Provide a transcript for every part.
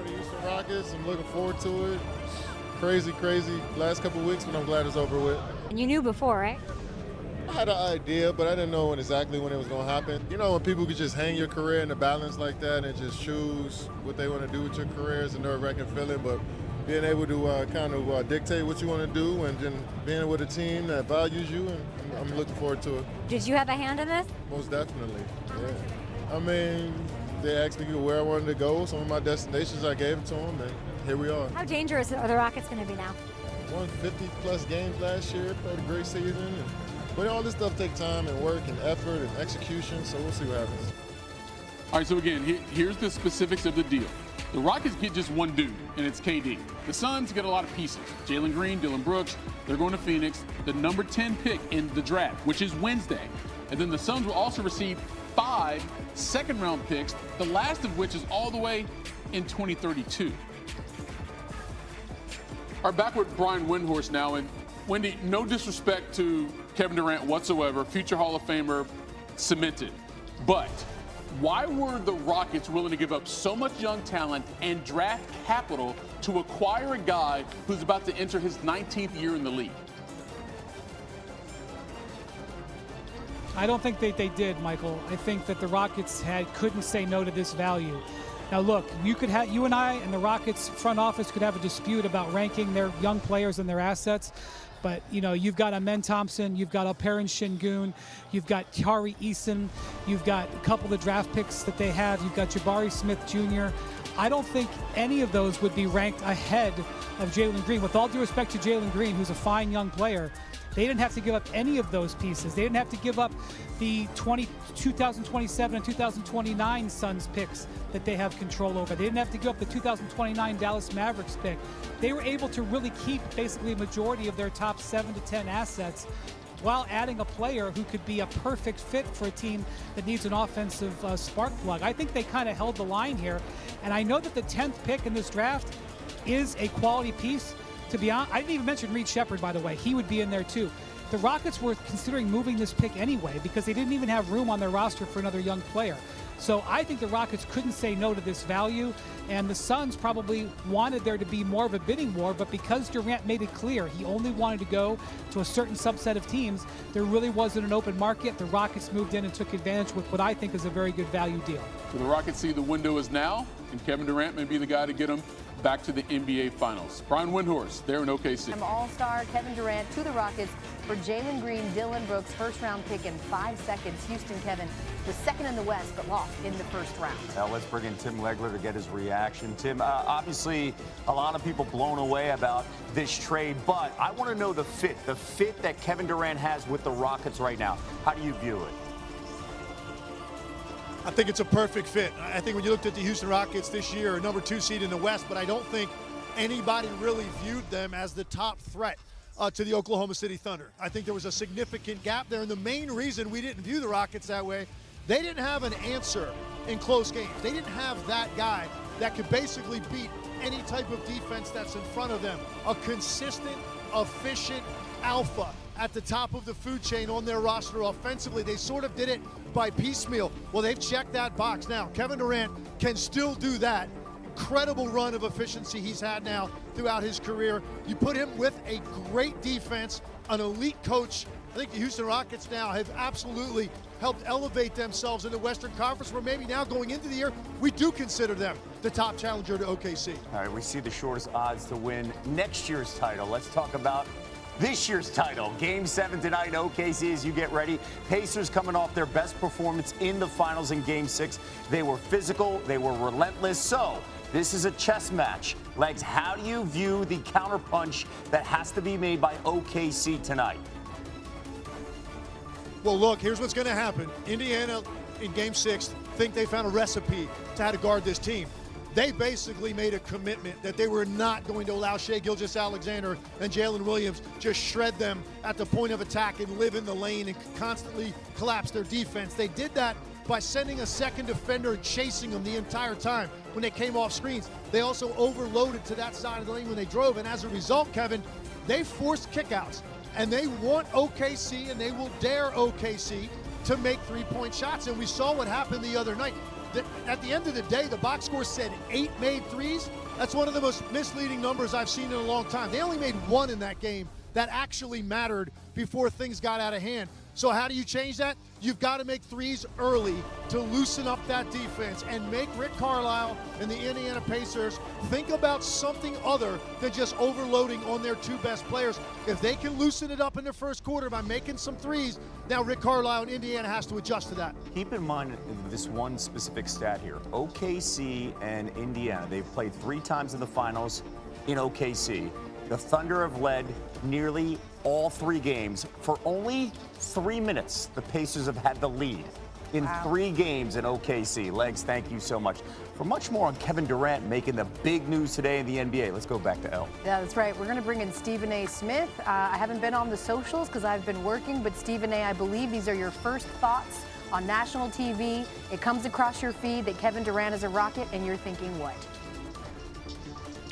the Houston Rockets. I'm looking forward to it. Crazy last couple of weeks, but I'm glad it's over with. And you knew before, right? I had an idea, but I didn't know exactly when it was going to happen. You know, when people could just hang your career in the balance like that and just choose what they want to do with your career, it's a nerve-wracking feeling, but being able to kind of dictate what you want to do and then being with a team that values you, and I'm looking forward to it. Did you have a hand in this? Most definitely, yeah. I mean, they asked me where I wanted to go. Some of my destinations, I gave it to them, and here we are. How dangerous are the Rockets going to be now? Won 50-plus games last year, played a great season. But all this stuff takes time and work and effort and execution, so we'll see what happens. All right, so again, here's the specifics of the deal. The Rockets get just one dude, and it's KD. The Suns get a lot of pieces. Jalen Green, Dillon Brooks, they're going to Phoenix. The number 10 pick in the draft, which is Wednesday. And then the Suns will also receive 5 second-round picks, the last of which is all the way in 2032. All right, back with Brian Windhorst now. And Wendy, no disrespect to Kevin Durant whatsoever, future Hall of Famer, cemented. But why were the Rockets willing to give up so much young talent and draft capital to acquire a guy who's about to enter his 19th year in the league? I don't think they did, Michael. I think that the Rockets couldn't say no to this value. Now, look, you and I and the Rockets front office could have a dispute about ranking their young players and their assets. But, you know, you've got Amen Thompson, you've got Alperen Şengün, you've got Tari Eason, you've got a couple of the draft picks that they have, you've got Jabari Smith Jr. I don't think any of those would be ranked ahead of Jalen Green. With all due respect to Jalen Green, who's a fine young player, they didn't have to give up any of those pieces. They didn't have to give up the 2027 and 2029 Suns picks that they have control over. They didn't have to give up the 2029 Dallas Mavericks pick. They were able to really keep basically a majority of their top 7 to 10 assets while adding a player who could be a perfect fit for a team that needs an offensive spark plug. I think they kind of held the line here. And I know that the 10th pick in this draft is a quality piece. To be honest, I didn't even mention Reed Shepherd, by the way. He would be in there too. The Rockets were considering moving this pick anyway because they didn't even have room on their roster for another young player. So I think the Rockets couldn't say no to this value, and the Suns probably wanted there to be more of a bidding war, but because Durant made it clear he only wanted to go to a certain subset of teams, there really wasn't an open market. The Rockets moved in and took advantage with what I think is a very good value deal. So the Rockets see the window is now, and Kevin Durant may be the guy to get them back to the NBA Finals. Brian Windhorst, there in OKC. From All-Star Kevin Durant to the Rockets for Jalen Green, Dillon Brooks, first-round pick in 5 seconds. Houston, Kevin, was second in the West, but lost in the first round. Now let's bring in Tim Legler to get his reaction. Tim, obviously a lot of people blown away about this trade, but I want to know the fit that Kevin Durant has with the Rockets right now. How do you view it? I think it's a perfect fit. I think when you looked at the Houston Rockets this year, number 2 seed in the West, but I don't think anybody really viewed them as the top threat to the Oklahoma City Thunder. I think there was a significant gap there, and the main reason we didn't view the Rockets that way, they didn't have an answer in close games. They didn't have that guy that could basically beat any type of defense that's in front of them. A consistent, efficient alpha at the top of the food chain on their roster offensively. They sort of did it by piecemeal. Well, they've checked that box. Now, Kevin Durant can still do that. Incredible run of efficiency he's had now throughout his career. You put him with a great defense, an elite coach. I think the Houston Rockets now have absolutely helped elevate themselves in the Western Conference, where maybe now going into the year, we do consider them the top challenger to OKC. All right, we see the shortest odds to win next year's title. Let's talk about this year's title. Game 7 tonight in OKC as you get ready. Pacers coming off their best performance in the finals in Game 6. They were physical, they were relentless. So this is a chess match. Legs, how do you view the counterpunch that has to be made by OKC tonight? Well, look, here's what's going to happen. Indiana in Game 6 think they found a recipe to how to guard this team. They basically made a commitment that they were not going to allow Shai Gilgeous-Alexander and Jalen Williams just shred them at the point of attack and live in the lane and constantly collapse their defense. They did that by sending a second defender and chasing them the entire time when they came off screens. They also overloaded to that side of the lane when they drove, and as a result, Kevin, they forced kickouts. And they want OKC, and they will dare OKC to make three-point shots. And we saw what happened the other night. At the end of the day, the box score said 8 made threes. That's one of the most misleading numbers I've seen in a long time. They only made 1 in that game that actually mattered before things got out of hand. So how do you change that? You've got to make threes early to loosen up that defense and make Rick Carlisle and the Indiana Pacers think about something other than just overloading on their 2 best players. If they can loosen it up in the first quarter by making some threes, now Rick Carlisle and Indiana has to adjust to that. Keep in mind this one specific stat here. OKC and Indiana, they've played 3 times in the finals in OKC. The Thunder have led nearly all 3 games. For only 3 minutes, the Pacers have had the lead in 3 games in OKC. Legs, thank you so much. For much more on Kevin Durant making the big news today in the NBA, let's go back to Elle. Yeah, that's right. We're going to bring in Stephen A. Smith. I haven't been on the socials because I've been working, but Stephen A., I believe these are your first thoughts on national TV. It comes across your feed that Kevin Durant is a Rocket, and you're thinking what?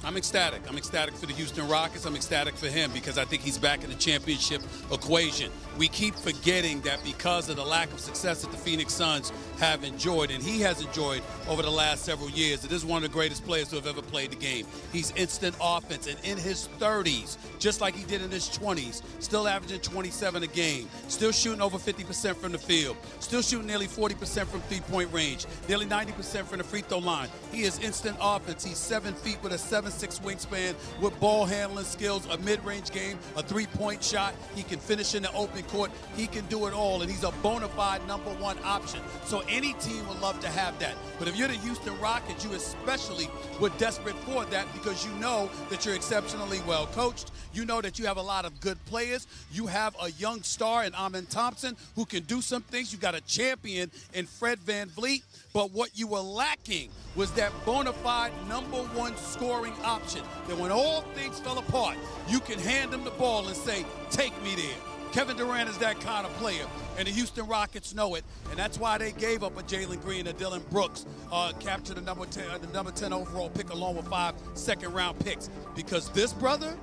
I'm ecstatic. I'm ecstatic for the Houston Rockets. I'm ecstatic for him because I think he's back in the championship equation. We keep forgetting that because of the lack of success that the Phoenix Suns have enjoyed, and he has enjoyed over the last several years, that this is one of the greatest players to have ever played the game. He's instant offense, and in his 30s, just like he did in his 20s, still averaging 27 a game, still shooting over 50% from the field, still shooting nearly 40% from three-point range, nearly 90% from the free throw line. He is instant offense. He's 7 feet with a 7'6" wingspan, with ball handling skills, a mid-range game, a three-point shot. He can finish in the open court. He can do it all, and he's a bona fide #1 option. So any team would love to have that. But if you're the Houston Rockets, you especially were desperate for that because you know that you're exceptionally well coached. You know that you have a lot of good players. You have a young star in Amen Thompson who can do some things. You got a champion in Fred VanVleet. But what you were lacking was that bona fide #1 scoring option. That when all things fell apart, you can hand them the ball and say, take me there. Kevin Durant is that kind of player, and the Houston Rockets know it, and that's why they gave up a Jalen Green and Dylan Brooks, captured the number 10 overall pick along with 5 second-round picks, because this brother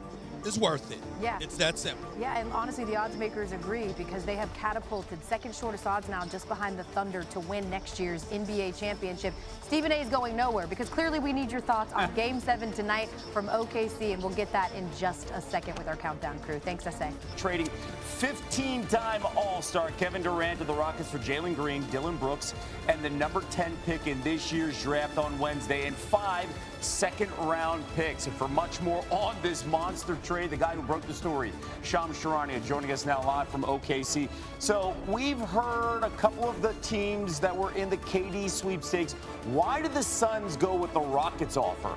is worth it. Yeah. It's that simple. Yeah, and honestly, the odds makers agree because they have catapulted second shortest odds now just behind the Thunder to win next year's NBA championship. Stephen A. is going nowhere because clearly we need your thoughts on Game 7 tonight from OKC, and we'll get that in just a second with our countdown crew. Thanks, S.A. Trading 15-time All-Star Kevin Durant to the Rockets for Jalen Green, Dylan Brooks, and the number 10 pick in this year's draft on Wednesday, and 5 second-round picks. And for much more on this monster trade, the guy who broke the story, Shams Charania, joining us now live from OKC. So we've heard a couple of the teams that were in the KD sweepstakes. Why did the Suns go with the Rockets offer?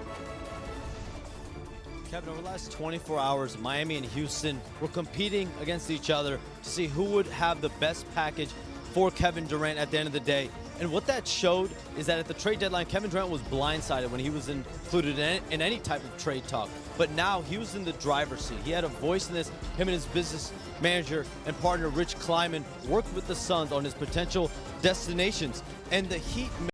Kevin, over the last 24 hours, Miami and Houston were competing against each other to see who would have the best package for Kevin Durant at the end of the day. And what that showed is that at the trade deadline, Kevin Durant was blindsided when he was included in any type of trade talk. But now he was in the driver's seat. He had a voice in this. Him and his business manager and partner, Rich Kleiman, worked with the Suns on his potential destinations. And the Heat